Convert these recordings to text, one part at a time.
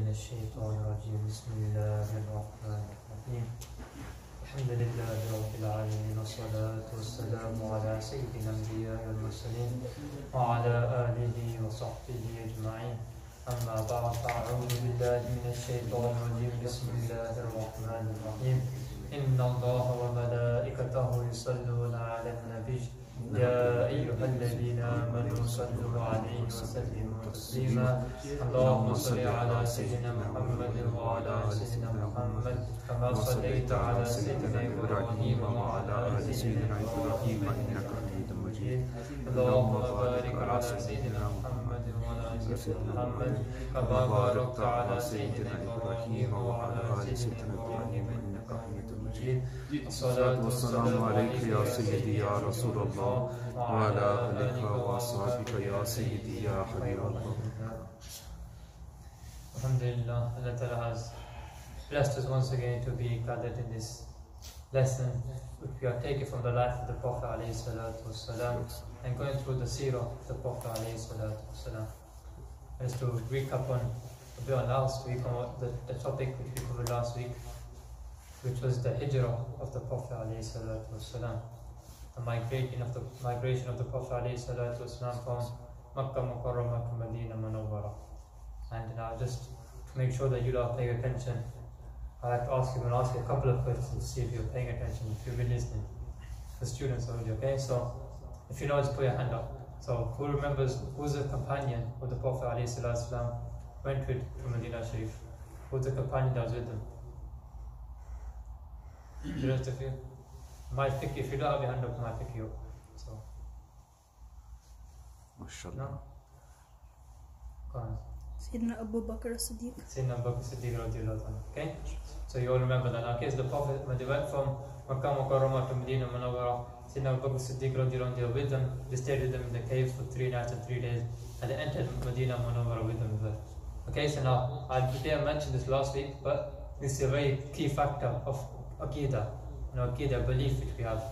الشيطان الرجيم بسم الله الرحمن الرحيم الحمد لله رب العالمين والصلاة والسلام على سيد الأنبياء والمرسلين وعلى آله وصحبه أجمعين أما بعد فأعوذ بالله من الشيطان الرجيم بسم الله الرحمن الرحيم إن الله وملائكته يصلون على النبي يا أيها الذين آمنوا صلوا عليه وسلموا تسليما اللهم صل على سيدنا محمد وعلى آل سيدنا محمد كما صليت على سيدنا إبراهيم وعلى آل سيدنا إبراهيم إنك حميد مجيد اللهم بارك على سيدنا محمد وعلى آل سيدنا محمد كما باركت على سيدنا إبراهيم وعلى آل سيدنا إبراهيم إنك حميد مجيد الصلاة والسلام عليك يا سيدي يا رسول الله وعلى آلك وأصحابك يا سيدي يا حبيب الله. Alhamdulillah, Allah Ta'ala has blessed us once again to be gathered in this lesson which we are taking from the life of the Prophet ﷺ and going through the seerah of the Prophet ﷺ. Just to recap on a bit on last week, on the topic which we covered last week, which was the hijrah of the Prophet ﷺ, the migration of the Prophet ﷺ from Makkah Mukarramah to Medina Munawwara. And now just to make sure that you are paying attention, I'd like to ask you a couple of questions to see if you're paying attention, if you've been listening. The students already, okay? So if you know, just put your hand up. So who remembers who's a companion of the Prophet ﷺ went with to Medina Sharif? Who's the companion that was with them? The rest of you? Might pick, if you don't have your hand up, might pick you up. So MashaAllah. No? Go on. Sayyidina Abu Bakr as-Siddiq. Sayyidina Abu Bakr as-Siddiq radiallahu anhu. Okay? So you all remember that. Okay, so the Prophet, when they went from Makkah Mukarramah to Medina Munawwara, Sayyidina Abu Bakr as-Siddiq radiallahu anhu with them. They stayed with them in the caves for 3 nights and 3 days, and they entered Medina Munawwara with them as well. Okay, so now I didn't mention this last week, but this is a very key factor of Aqidah, Aqidah belief which we have.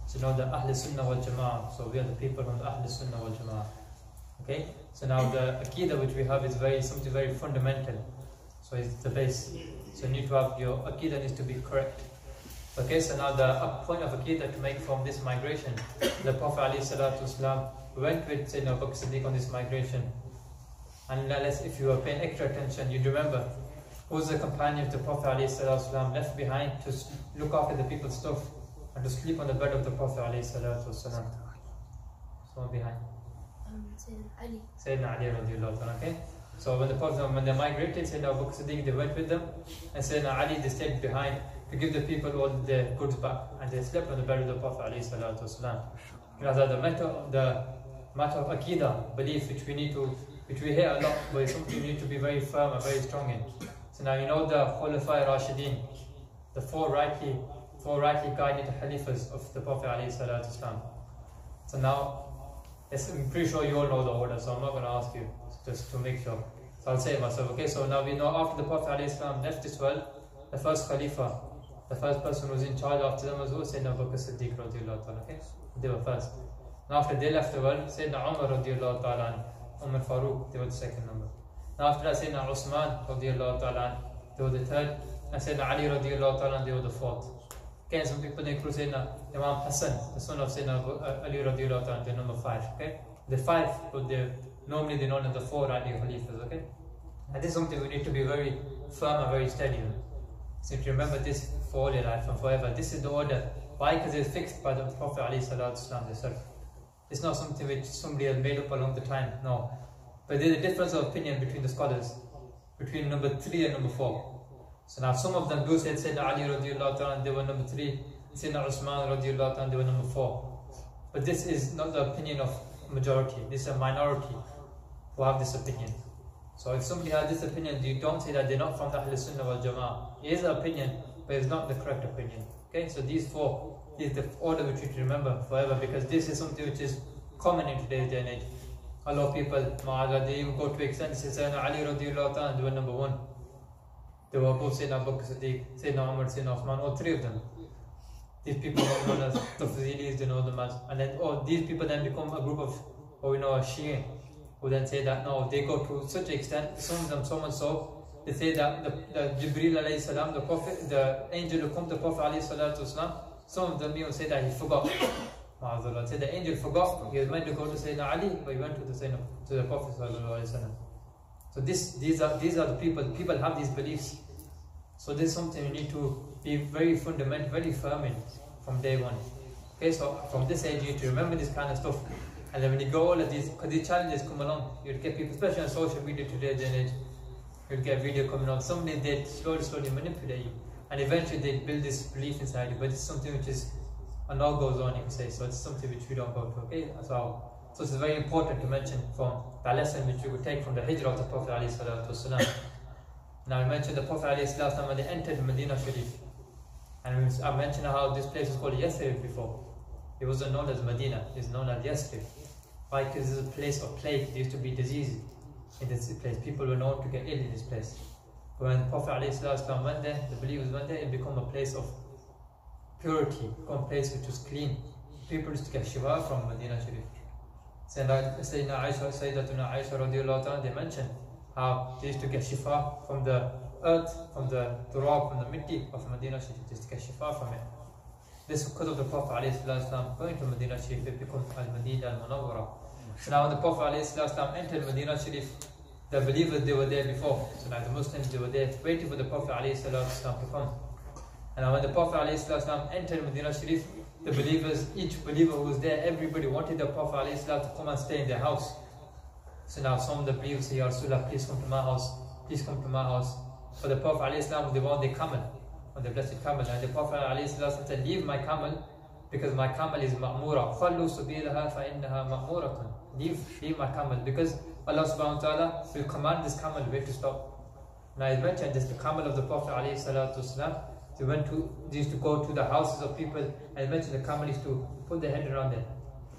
So now the Ahl Sunnah wal Jama'ah, so we are the people from the Ahl Sunnah wal Jama'ah. Okay, so now the Aqidah which we have is something very fundamental. So it's the base. So you need to have your Aqidah needs to be correct. Okay, so now the point of Aqidah to make from this migration, the Prophet ﷺ went with Sayyidina Abu Bakr Siddiq on this migration. And if you are paying extra attention, you'd remember who's the companion of the Prophet ﷺ left behind to look after the people's stuff and to sleep on the bed of the Prophet ﷺ. Someone behind. Sayyidina Ali. Sayyidina Ali radiallahu anhu, okay? So when they migrated, Sayyidina Abu Bakr Siddiq, they went with them, and Sayyidina Ali, they stayed behind to give the people all their goods back, and they slept on the bed of the Prophet ﷺ. The matter of Aqidah, belief, which we hear a lot, but it's something we need to be very firm and very strong in. So now you know the Khulafai Rashidin, the four rightly guided Khalifas of the Prophet ﷺ. So now, I'm pretty sure you all know the order, so I'm not going to ask you, just to make sure. So I'll say it myself, okay? So now we know after the Prophet ﷺ left this world, the first Khalifa, the first person who was in charge after them was Sayyidina Abu Bakr Siddiq radiallahu ta'ala, okay? They were first. Now after they left the world, Sayyidina Umar radiallahu ta'ala, Umar Farooq, they were the second number. Now after that, Sayyidina Usman radiallahu ta'ala, they were the third, and Sayyidina Ali radiallahu ta'ala, they were the fourth. Okay, some people include Sayyidina Imam Hassan, the son of Sayyidina Ali radiallahu ta'ala, they're number 5, okay? The 5, but normally they're known as the 4 Ali Khalifas, okay? And this is something we need to be very firm and very steady in. So if you remember this for all your life and forever, this is the order. Why? Because it's fixed by the Prophet ﷺ himself. It's not something which somebody has made up along the time, no. But there's a difference of opinion between the scholars, between number 3 and number 4. So now some of them do say Sayyidina Ali radiallahu ta'ala, they were number 3, Sayyidina Usman radiallahu ta'ala, they were number 4. But this is not the opinion of majority, this is a minority who have this opinion. So if somebody has this opinion, you don't say that they're not from the Ahl Sunnah wal Jama'ah. It is an opinion, but it's not the correct opinion. Okay, so these 4 is the order which you should remember forever, because this is something which is common in today's day and age. A lot of people, they even go to extent, say Sayyidina Ali radiallahu ta'ala, they were number 1. They were both Sayyidina Abu Bakr Siddiq, Sayyidina Umar, Sayyidina Uthman, all 3 of them. These people are known as Tafzilis, they know them as, and then these people then become a group of what we know as Shia, who then say that no, they go to such an extent, some of them so much so, they say that the Jibreel alayhi salam, the Prophet, the angel who come to the Prophet alayhi salatu wasalam, some of them even say that he forgot. Say the angel forgot. He was meant to go to Sayyidina Ali, but he went to the Prophet sallallahu alayhi wasallam. So these are the people have these beliefs. So this is something you need to be very fundamental, very firm in from day one. Okay, so from this age you need to remember this kind of stuff. And then when you go all of these, because these challenges come along, you'll get people, especially on social media today, you'll get video coming on. Somebody they slowly manipulate you, and eventually they build this belief inside you. But it's something which is a no-go zone, you can say. So it's something which we don't go to. Okay, so it's very important to mention from the lesson which you would take from the hijrah of the Prophet alayhi salatu wasalam. Now I mentioned the Prophet alayhi salatu wasalam when they entered Medina Sharif, and I mentioned how this place was called Yathrib before. It wasn't known as Medina, it's known as Yathrib. Why? Because it's a place of plague. There used to be disease in this place. People were known to get ill in this place. But when the Prophet ﷺ went there, the believers went there, it became a place of purity, become a place which was clean. People used to get shiva from Medina Sharif. Sayyidatuna Aisha radiallahu ta'ala, they mentioned how they used to get shifa from the earth, from the turab, from the mitti of Medina Sharif. They used to get shifa from it. This is because of the Prophet ﷺ going to Medina Sharif, it becomes Al-Madinah Al-Munawwara. So now when the Prophet ﷺ entered Medina Sharif, the believers, they were there before. So now the Muslims, they were there waiting for the Prophet ﷺ to come. And now when the Prophet ﷺ entered Medina Sharif, the believers, each believer who was there, everybody wanted the Prophet ﷺ to come and stay in their house. So now some of the believers say, Ya Rasulullah, please come to my house, please come to my house. But the Prophet ﷺ, they want their camel, on the blessed camel, and the Prophet ﷺ said, leave my camel, because my camel is ma'mura. خَلُّوا سُبِيلَهَا فَإِنَّهَا مَأْمُورَةٌ. Leave my camel, because Allah subhanahu wa ta'ala will command this camel where to stop. Now I mentioned this, the camel of the Prophet ﷺ, they used to go to the houses of people, and I mentioned the camel used to put their head around it,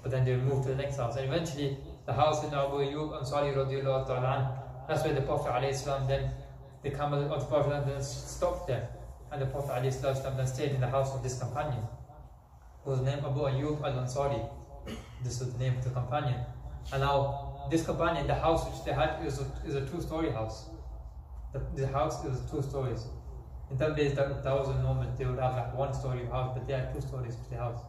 but then they would move to the next house, and eventually the house in Abu Ayyub Ansari radiallahu ta'ala, that's where the Prophet ﷺ then, the camel of the Prophet then stopped there. And the Prophet ﷺ then stayed in the house of this companion, who was named Abu Ayyub al-Ansari. This was the name of the companion. And now, this companion, the house which they had is a two-story house. The house is 2 stories. In that days, that was a normal, they would have like 1-story house, but they had 2 stories to the house.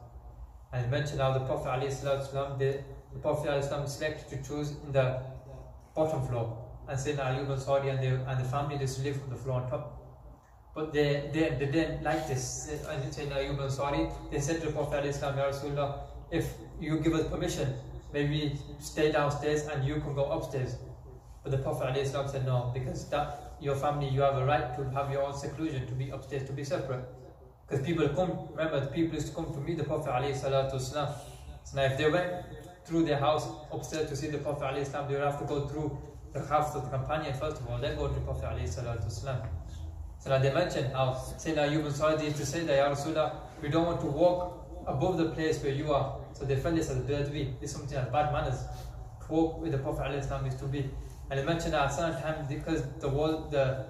And it mentioned how the Prophet ﷺ, the Prophet ﷺ selected to choose in the bottom floor. And Sayyidina Ayyub al-Ansari and the family used to live on the floor on top. But they didn't like this. And Sayyidina Ayyub al-Ansari, they said to the Prophet ﷺ, Ya Rasulullah, if you give us permission, maybe stay downstairs and you can go upstairs. But the Prophet ﷺ said no, because your family, you have a right to have your own seclusion, to be upstairs, to be separate. Because people come, remember, the people used to come to meet the Prophet ﷺ. So now if they went through their house upstairs to see the Prophet ﷺ, they would have to go through the house of the companion first of all, then go to the Prophet ﷺ. So now they mentioned how Sayyidina Ayyub al-Ansari used to say that, Ya Rasulullah, we don't want to walk above the place where you are. So they felt this as a Badwi, this is something as bad manners. To walk with the Prophet ﷺ is to be. And they mentioned that at certain time, because the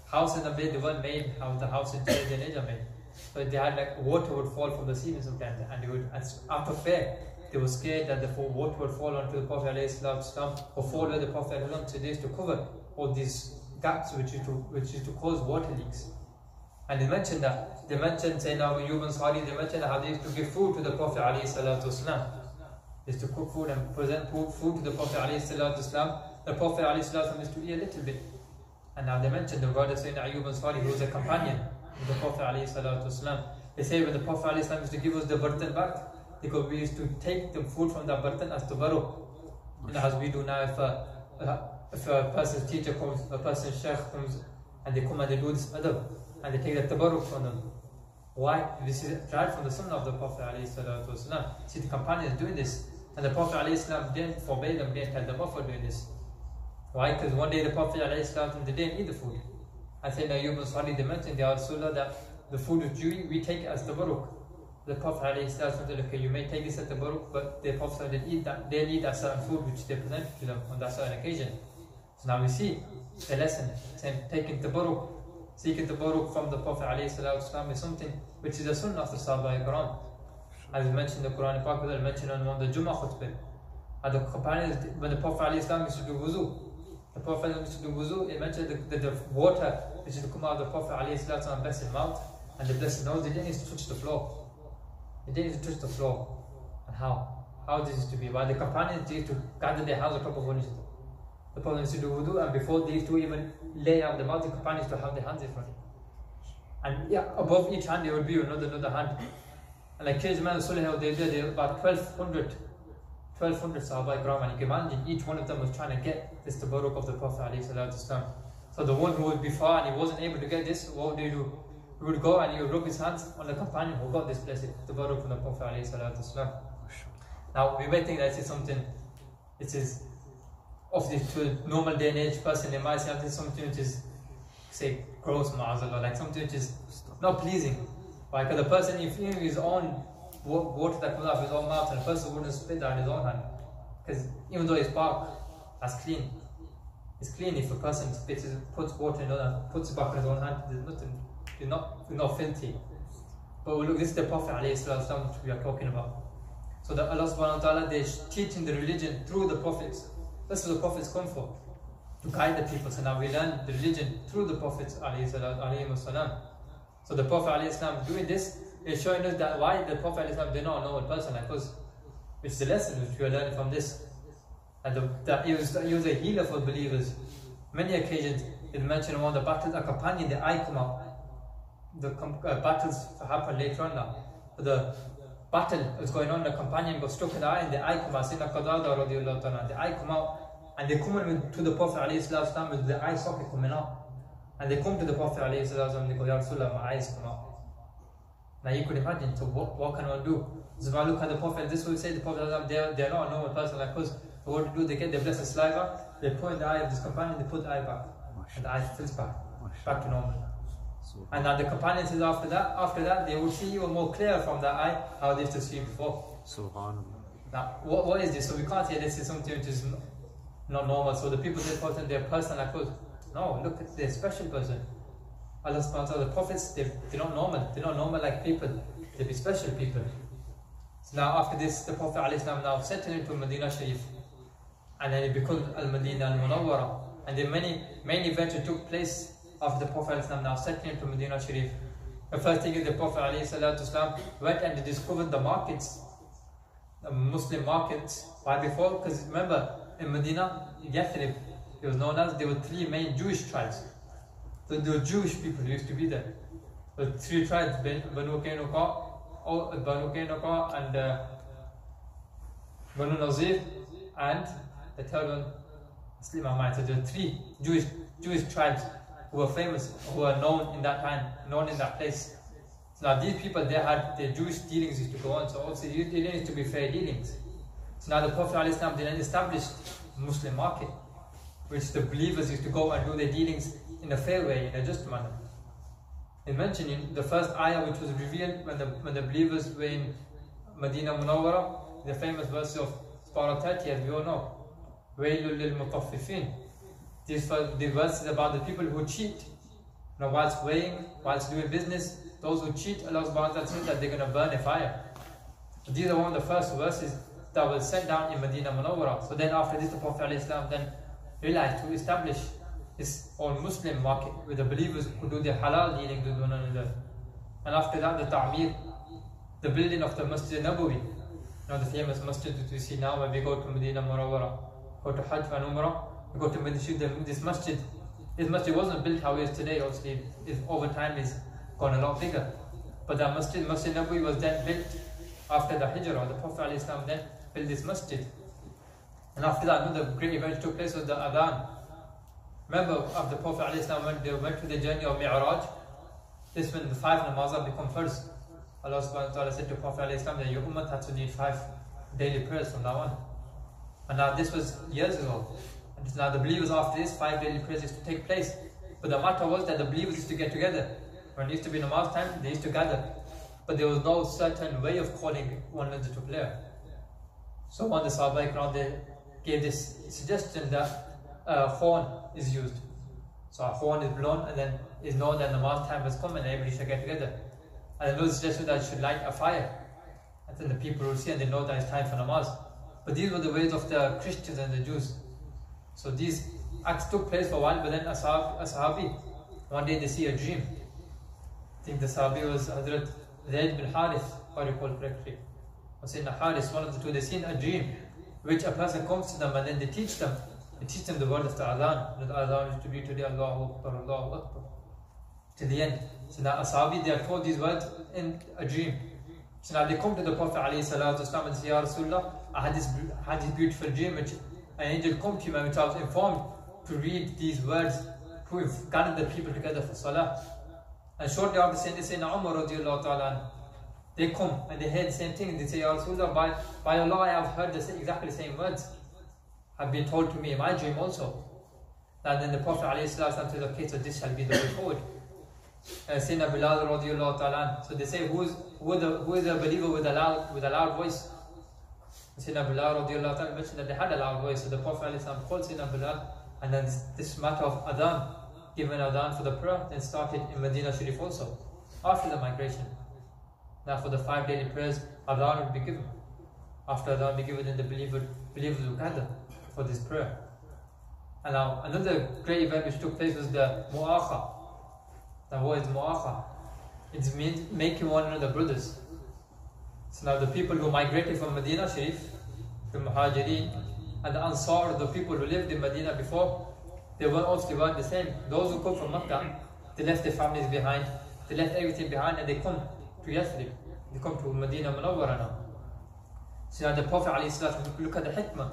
house in the bed, they weren't made how the house in Judea and Asia made. So they had like water would fall from the ceiling sometimes, and they would, out of fear, they were scared that the water would fall onto the Prophet ﷺ or fall where the Prophet ﷺ. So they used to cover all these gaps which is to cause water leaks. And they mentioned that, saying now Ayyub al-Ansari, they mentioned how they used to give food to the Prophet ﷺ. They used to cook food and present food to the Prophet ﷺ. The Prophet ﷺ used to eat a little bit. And now they mentioned the word of Sayyidina Ayyub al-Ansari, who was a companion of the Prophet ﷺ. They say when the Prophet ﷺ used to give us the bartan back, because we used to take the food from the bartan as tabarruk. You know, as we do now, if a person's teacher comes, a person's sheikh comes, and they come and they do this adab, and they take the tabarruk from them. Why? This is right from the sunnah of the Prophet ﷺ. See the companions doing this, and the Prophet ﷺ didn't forbid them, didn't tell them off for doing this. Why? Because one day the Prophet ﷺ, they didn't eat the food. And Sayyidina Ayyub al-Ansari, they mentioned, Ya Rasulullah, that the food which you eat, we take it as tabarruk. The Prophet ﷺ said, okay, you may take this as tabarruk, but the Prophet didn't eat that. They eat that certain food which they presented to them on that certain occasion. So now we see the lesson, saying taking tabarruk, seeking tabarruk from the Prophet ﷺ is something which is a sunnah of the Sahaba Ikram. As mentioned in the Quran, mentioned on one of the Jummah khutbah. And the companions, when the Prophet ﷺ used to do wuzu, The Prophet used to do wuzu, it mentioned the water which is to come out of the Prophet ﷺ's blessed mouth and the blessed nose, it didn't need to touch the floor. It didn't need to touch the floor. And how? How this is to be? While the companions used to gather their hands on top of one another. The Prophet used to do wudu, and before they used to even lay out the mouth, the companions used to have their hands in front. And yeah, above each hand there would be another hand. And like Khalid ibn Sulh, they were about 1,200 Sahaba Ikram, and you can imagine each one of them was trying to get this tabarruk of the Prophet ﷺ. So the one who would be far and he wasn't able to get this, what would he do? He would go and he would rub his hands on the companion who got this blessed tabarruk from the Prophet ﷺ. Now we may think that this is something, it is obviously to a normal day and age person, they might say this is something which is, say, gross, ma'azallah, like something which is not pleasing. Why? Because the person, if he his own water that comes out of his own mouth, and the person wouldn't spit that in his own hand. Because even though it's bark, that's clean. It's clean if a person spits, puts water in his own, puts it back in his own hand, there's nothing, you're not filthy. But look, this is the Prophet ﷺ which we are talking about. So that Allah subhanahu wa ta'ala, they're teaching the religion through the prophets. That's what the prophets come for, to guide the people. So now we learn the religion through the prophets alayhi. So the Prophet alayhi doing this is showing us that why the Prophet alayhi did not know a person like us. Which is the lesson which we are learning from this. And that he was a healer for believers. Many occasions it mentioned one of the battles, a companion, the eye come out. The battles happen later on now. The battle is going on, the companion got struck in the eye and the eye come out. The eye come out and they come in to the Prophet ﷺ with the eye socket coming out. And they come to the Prophet ﷺ and they go, Ya Rasulullah, my eyes come out. Now you could imagine, so what can one do? So if I look at the Prophet, this will say the Prophet, they're not a normal person like us. So what do? They get their blessed saliva, they put in the eye of this companion, they put the eye back. And the eye fills back to normal. And now the companion says after that, they will see even more clear from that eye how they used to see before. Now, what is this? So we can't say this is something which is not normal. So the people say they're a person like us. No, look at the special person. Allah subhanahu wa ta'ala, the prophets, they're not normal. They're not normal like people. They be special people. So now after this, the Prophet ﷺ now settled into Medina Sharif. And then it becomes Al-Madinah Al-Munawwara. And then many events took place after the Prophet ﷺ now settled into Medina Sharif. The first thing is the Prophet ﷺ went and discovered the markets, the Muslim markets. Why before? Because remember, in Medina, Yathrib, it was known as, there were three main Jewish tribes. So there were Jewish people who used to be there. The three tribes, Banu Qaynuqa, and Banu Nazir, and the third one, Muslim Ahmad. So there were three Jewish tribes who were famous, who were known in that time, known in that place. So now these people, they had their Jewish dealings used to go on. So obviously it needed to be fair dealings. So now the Prophet ﷺ then established a Muslim market, which the believers used to go and do their dealings in a fair way, in a just manner. He mentioned in the first ayah which was revealed when the believers were in Medina Munawwara, the famous verse of Surah 30, as we all know, Wailul lil mutaffifin. The verse is about the people who cheat. Now, whilst weighing, whilst doing business, those who cheat, Allah subhanahu wa ta'ala says that they're going to burn a fire. So these are one of the first verses that was sent down in Medina Munawwara. So then after this, the Prophet ﷺ then realized to establish his own Muslim market with the believers who do their halal dealings with one another. And after that, the ta'mir, the building of the Masjid Nabawi, the famous masjid that we see now when we go to Medina Munawwara, go to Hajj and Umrah, we go to Medina. This masjid wasn't built how it is today. Obviously, over time it's gone a lot bigger. But that Masjid Nabawi was then built after the Hijrah. The Prophet ﷺ then built this masjid. And after that, another great event took place was the Adhan. Remember, of the Prophet ﷺ when they went to the journey of Mi'raj, this when the 5 namazah become first. Allah subhanahu wa ta'ala said to Prophet ﷺ that your ummah had to need 5 daily prayers from now on. And now this was years ago. And now the believers after this, 5 daily prayers used to take place. But the matter was that the believers used to get together. When it used to be namaz time, they used to gather. But there was no certain way of calling one another to prayer. So one of the Sahaba Ikram, they gave this suggestion that a horn is used. So a horn is blown and then it's known that namaz time has come and everybody should get together. And then those suggested that you should light a fire. And then the people will see and they know that it's time for namaz. But these were the ways of the Christians and the Jews. So these acts took place for a while, but then a Sahabi, one day they see a dream. I think the Sahabi was Hazrat Zayd bin Harith, if I recall correctly. Or Sayyidina Harith, one of the two, they seen a dream which a person comes to them and then they teach them the word of the Adhan. The Adhan is to be today, Allahu Akbar, Allahu Akbar. To the end. So now a Sahabi, they are told these words in a dream. So now they come to the Prophet ﷺ and say, Ya Rasulullah, I had this beautiful dream which an angel come to me which I was informed to read these words who have gathered the people together for Salah. And shortly after saying this, Umar radiallahu ta'ala, they come and they hear the same thing and they say, Ya Rasulullah, by Allah I have heard exactly the same words have been told to me in my dream also. And then the Prophet ﷺ says, okay, so this shall be the way forward. Sayyidina Bilal radiallahu ta'ala, so they say, who is a believer with a loud voice? Sayyidina Bilal radiallahu ta'ala mentioned that they had a loud voice, so the Prophet ﷺ called Sayyidina Bilal, and then this matter of Adhan, given Adhan for the prayer, then started in Medina Sharif also, after the migration. Now for the 5 daily prayers, Adhan will be given. After Adhan will be given, then the believers will gather for this prayer. And now another great event which took place was the Mu'akha. Now what is Mu'akha? It means making one another brothers. So now the people who migrated from Medina Sharif, the Muhajirin and the Ansar, the people who lived in Medina before, they were obviously the same. Those who come from Makkah, they left their families behind, they left everything behind and they come to Yathrib, they come to Medina Munawwara now. So now the Prophet ﷺ, look at the hikmah,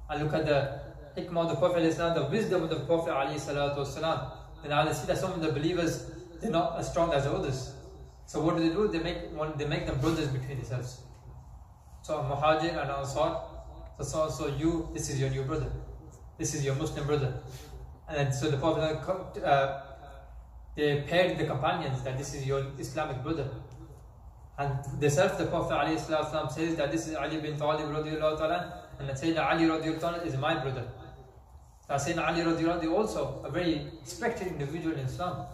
and look at the hikmah of the Prophet ﷺ, the wisdom of the Prophet ﷺ. Then now they see that some of the believers, they're not as strong as the others. So what do? They make them brothers between themselves. So Muhajir and Ansar, so you, this is your new brother. This is your Muslim brother. And then so the Prophet, they paired the companions that this is your Islamic brother. And themselves, the Prophet ﷺ says that this is Ali bin Talib radiallahu ta'ala, and then Sayyidina Ali radiallahu ta'ala is my brother. Now Sayyidina Ali radiallahu ta'ala also a very respected individual in Islam.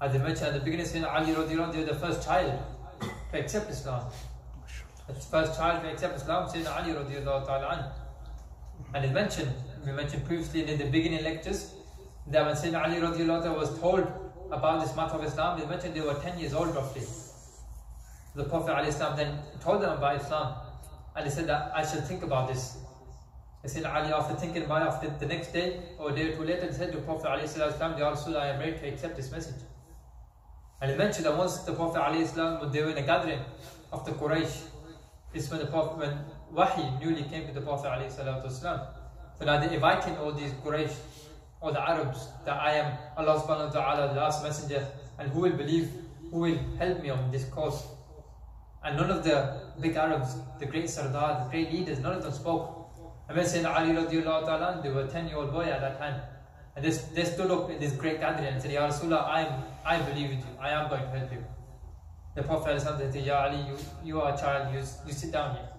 As I mentioned at the beginning, Sayyidina Ali radiallahu ta'ala, the first child to accept Islam. The first child to accept Islam, Sayyidina Ali radiallahu ta'ala. And we mentioned previously in the beginning lectures, that when Sayyidina Ali radiallahu ta'ala was told about this matter of Islam, they mentioned they were 10 years old roughly. The Prophet ﷺ then told them about Islam, and he said that I shall think about this. He said Ali, after thinking about it, after the next day or a day or two later, he said to the Prophet ﷺ, Ya Rasulullah, I am ready to accept this message. And he mentioned that once the Prophet ﷺ, they were in a gathering of the Quraysh, this when Wahy newly came to the Prophet ﷺ. So now they invited all these Quraysh, all the Arabs, that I am Allah subhanahu wa ta'ala, the last messenger, and who will believe, who will help me on this cause. And none of the big Arabs, the great Sardar, the great leaders, none of them spoke. And when Sayyidina Ali radiallahu ta'ala, they were a 10-year-old boy at that time. And they stood up in this great gathering and said, Ya Rasulullah, I believe in you, I am going to help you. The Prophet said, Ya Ali, you are a child, you sit down here.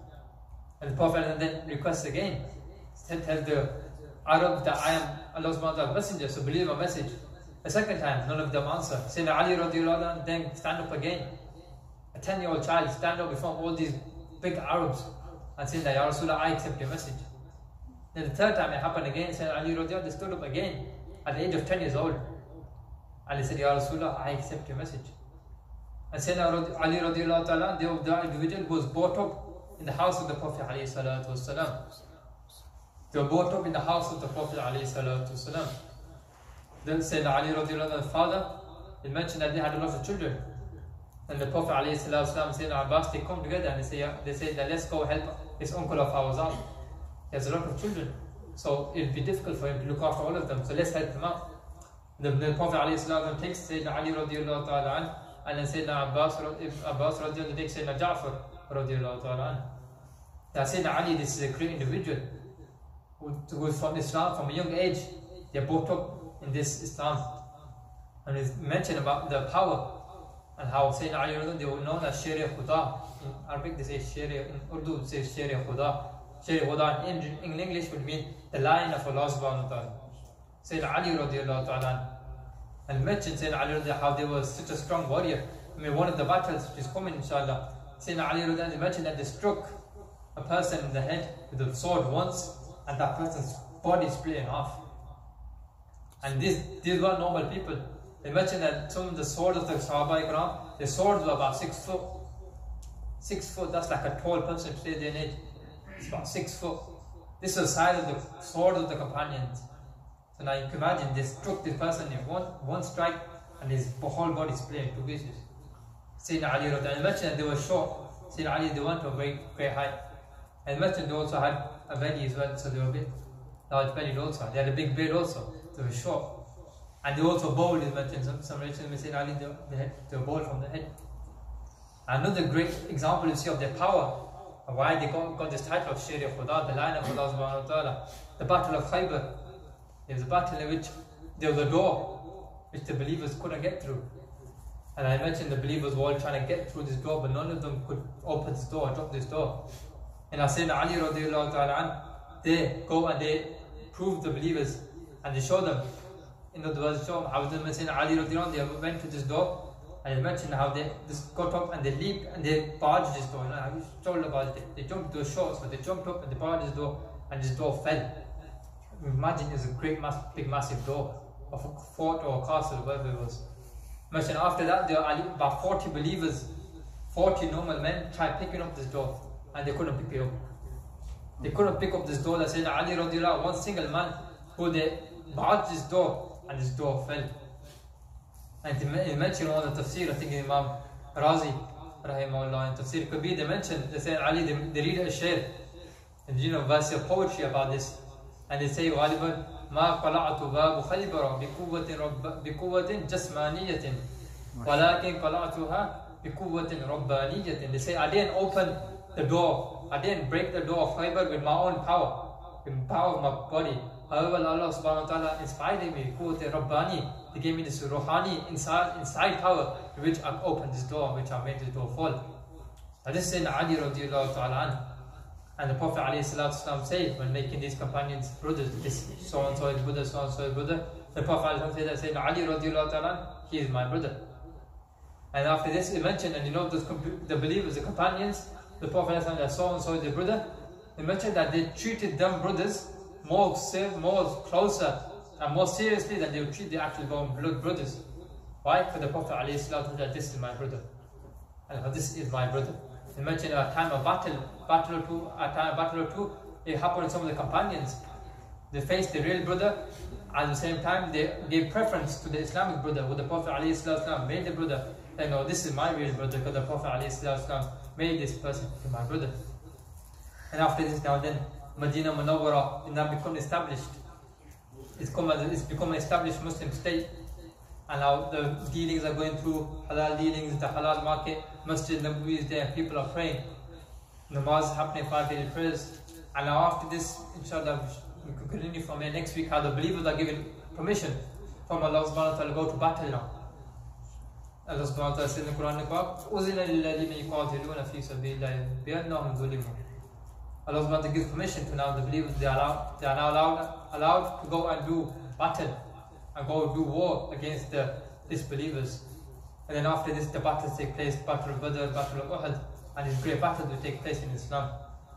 And the Prophet then requests again, tell the Arab that I am Allah subhanahu wa ta'ala messenger, so believe my message. A second time, none of them answer. Sayyidina Ali radiallahu ta'ala then stand up again. A 10-year-old child stand up before all these big Arabs and say that, Ya Rasulullah, I accept your message. Then the third time it happened again, Sayyidina Ali radiallahu ta'ala stood up again at the age of 10 years old. And he said, Ya Rasulullah, I accept your message. And Sayyidina Ali radiallahu ta'ala, the individual who was brought up in the house of the Prophet alayhi salatu wasalam. They were brought up in the house of the Prophet alayhi salatu wasalam. Then Sayyidina Ali radiallahu ta'ala's father, he mentioned that they had a lot of children. And the Prophet alayhi salatu wasalam, Sayyidina Abbas, they come together and they say that let's go help this uncle of ours out. He has a lot of children, so it would be difficult for him to look after all of them, so let's help him out. The Prophet alayhi salatu wasalam takes Sayyidina Ali radiallahu ta'ala and then Sayyidina Abbas radiallahu ta'ala takes Sayyidina Ja'far radiallahu ta'ala. That Sayyidina Ali, this is a great individual who was from Islam from a young age. They are brought up in this Islam. And it's mentioned about the power and how Sayyidina Ali, they were known as Sharia Khuda. In Arabic they say Sharia, in Urdu they say Sharia Khuda. Sharia Khuda in English would mean the lion of Allah subhanahu wa ta'ala. Sayyidina Ali radiallahu ta'ala. And mentioned Sayyidina Ali how they were such a strong warrior. I mean, one of the battles which is coming inshallah, Sayyidina Ali mentioned that they struck a person in the head with a sword once, and that person body split in half. And these were normal people. They mentioned that some of the swords of the Sahaba Ikram, the swords were about 6 foot. 6 foot, that's like a tall person today day and age. It's about 6 foot. This is the size of the sword of the companions. So now you can imagine, they struck this person in one strike and his whole body split into pieces. Sayyidina Ali wrote, and mentioned that they were short. Sayyidina Ali, they weren't of very great height. And mentioned they also had a belly as well, so they were a bit large bellied also. They had a big beard also, they were short. And they also bald, is mentioned. Some relations with Sayyidina Ali, they were bald from the head. Another great example you see of their power, why they got this title of Sharia Khuda, the line of Allah subhanahu wa ta'ala. The Battle of Khaybar. There was a battle in which there was a door which the believers couldn't get through. And I mentioned the believers were all trying to get through this door, but none of them could open this door, drop this door. And I said, Ali radiallahu ta'ala, they go and they prove the believers and they show them. In other words, show them how the Messenger Ali radiallahu, they went to this door and they mentioned how they just got up and they leaped and they barged this door. You know, how you told about it. They jumped to a short, so they jumped up and they barged this door and this door fell. Imagine it's a great, big, massive door of a fort or a castle, whatever it was. Mentioned after that, there are about 40 believers, 40 normal men tried picking up this door and they couldn't pick it up. They couldn't pick up this door. That said, Ali radiallahu, one single man who they barged this door and this door fell. And he mentioned all the tafsir, I think Imam Razi, rahimahullah, in Tafsir Kabir, they mentioned, they said, Ali, they read a share, and you know, verse of poetry about this. And they say, غالبا ما قلعت باب خيبر بقوة جسمانية ولكن قلعتها بقوة ربانية. They say, I didn't open the door, I didn't break the door of Khaybar with my own power, with the power of my body. However, Allah subhanahu wa ta'ala inspired me, قوة رباني. He gave me this ruhani inside power, which I opened this door, which I made this door fall. Now this is in Ali radiallahu ta'ala anhu. And the Prophet ﷺ said, when making these companions brothers, this so-and-so is brother, so-and-so is brother, the Prophet ﷺ said, Ali radiallahu ta'ala, he is my brother. And after this he mentioned, and you know the believers, the companions, the Prophet ﷺ that so-and-so is their brother, he mentioned that they treated them brothers more closer and more seriously than they would treat the actual blood brothers. Why? For the Prophet ﷺ that this is my brother. And this is my brother. He mentioned at a time of battle or two, it happened with some of the companions. They faced the real brother, at the same time they gave preference to the Islamic brother, who the Prophet ﷺ made the brother. They know this is my real brother because the Prophet ﷺ made this person to my brother. And after this, now then, Medina Munawwara is now become established. It's become an established Muslim state. And now the dealings are going through, halal dealings, the halal market, Masjid Nabawi is there, people are praying. Namaz is happening, 5 daily prayers. And now after this, inshallah, we can continue from here next week how the believers are given permission from Allah subhanahu wa ta'ala to go to battle now. Allah subhanahu wa ta'ala says in the Quran, أُذِنَ لِلَّذِينَ يُقَاتِلُونَ فِي سَبِيلِ اللَّهِ بِأَنَّهُمْ ظُلِمُوا. Allah subhanahu wa ta'ala gives permission to now the believers, they are now allowed to go and do battle and go do war against the disbelievers. And then after this, the battles take place, Battle of Badr, Battle of Uhud, and these great battles will take place in Islam.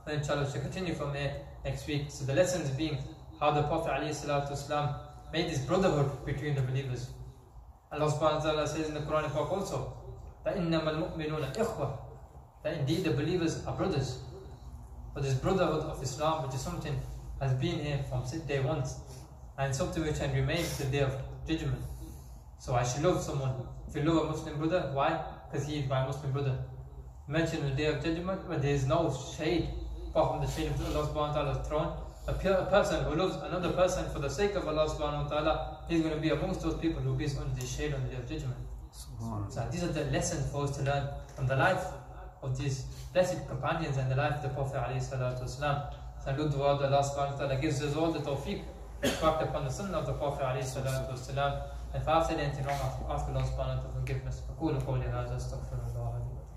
And inshallah, we shall continue from there next week. So the lessons being how the Prophet ﷺ made this brotherhood between the believers. Allah subhanahu wa ta'ala says in the Quran also, that إِنَّمَا الْمُؤْمِنُونَ إِخْوَةً, that indeed the believers are brothers. But this brotherhood of Islam, which is something has been here from day one, and something which can remain to the day of judgment. So I should love someone. If you love a Muslim brother, why? Because he is my Muslim brother. Mentioned on the day of judgment, when there is no shade apart from the shade of Allah subhanahu wa ta'ala's throne. A person who loves another person for the sake of Allah subhanahu wa ta'ala, he's going to be amongst those people who will be under the shade on the day of judgment. So these are the lessons for us to learn from the life of these blessed companions and the life of the Prophet ﷺ. So good dua that Allah subhanahu wa ta'ala gives us all the tawfiq to act upon the sunnah of the Prophet ﷺ. And if I've said anything wrong, I ask Allah subhanahu wa ta'ala for forgiveness. أقول قولي هذا أستغفر الله لي ولكم.